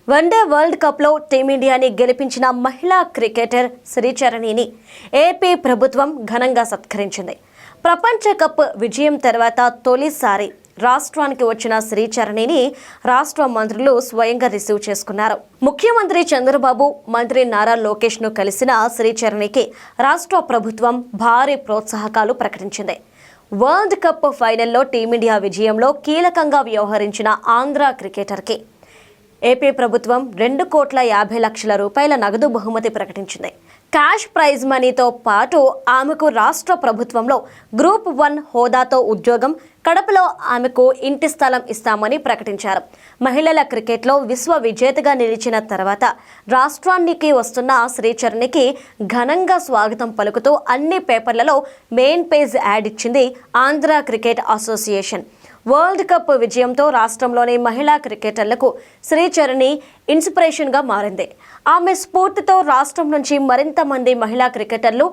One day world కప్లో టీమిండియాని గెలిపించిన మహిళా క్రికెటర్ శ్రీచరణిని ఏపీ ప్రభుత్వం ఘనంగా సత్కరించింది. ప్రపంచ కప్ విజయం తర్వాత తొలిసారి రాష్ట్రానికి వచ్చిన శ్రీచరణిని రాష్ట్ర మంత్రులు స్వయంగా రిసీవ్ చేసుకున్నారు. ముఖ్యమంత్రి చంద్రబాబు, మంత్రి నారా లోకేష్ ను కలిసిన శ్రీచరణికి రాష్ట్ర ప్రభుత్వం భారీ ప్రోత్సాహకాలు ప్రకటించింది. వరల్డ్ కప్ ఫైనల్లో టీమిండియా విజయంలో కీలకంగా వ్యవహరించిన ఆంధ్ర క్రికెటర్కి ఏపీ ప్రభుత్వం 2,50,00,000 రూపాయల నగదు బహుమతి ప్రకటించింది. క్యాష్ ప్రైజ్ మనీతో పాటు ఆమెకు రాష్ట్ర ప్రభుత్వంలో గ్రూప్ 1 హోదాతో ఉద్యోగం, కడపలో ఆమెకు ఇంటి స్థలం ఇస్తామని ప్రకటించారు. మహిళల క్రికెట్లో విశ్వ విజేతగా నిలిచిన తర్వాత రాష్ట్రానికి వస్తున్న శ్రీచరణికి ఘనంగా స్వాగతం పలుకుతూ అన్ని పేపర్లలో మెయిన్ పేజ్ యాడ్ ఇచ్చింది Andhra cricket association. World cup విజయంతో రాష్ట్రంలోని మహిళా క్రికెటర్లకు శ్రీచరణి ఇన్స్పిరేషన్గా మారింది. ఆమె స్ఫూర్తితో రాష్ట్రం నుంచి మరింత మంది మహిళా క్రికెటర్లు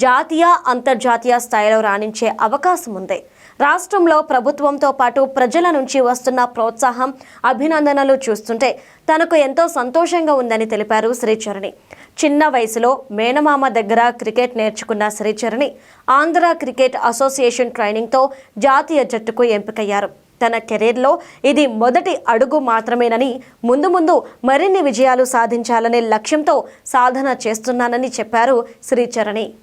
జాతీయ, అంతర్జాతీయ స్థాయిలో రాణించే అవకాశం ఉంది. రాష్ట్రంలో ప్రభుత్వంతో పాటు ప్రజల నుంచి వస్తున్న ప్రోత్సాహం, అభినందనలు చూస్తుంటే తనకు ఎంతో సంతోషంగా ఉందని తెలిపారు శ్రీచరణి. చిన్న వయసులో మేనమామ దగ్గర క్రికెట్ నేర్చుకున్న శ్రీచరణి ఆంధ్ర క్రికెట్ అసోసియేషన్ ట్రైనింగ్తో జాతీయ జట్టుకు ఎంపికయ్యారు. తన కెరీర్లో ఇది మొదటి అడుగు మాత్రమేనని, ముందు మరిన్ని విజయాలు సాధించాలనే లక్ష్యంతో సాధన చేస్తున్నానని చెప్పారు శ్రీచరణి.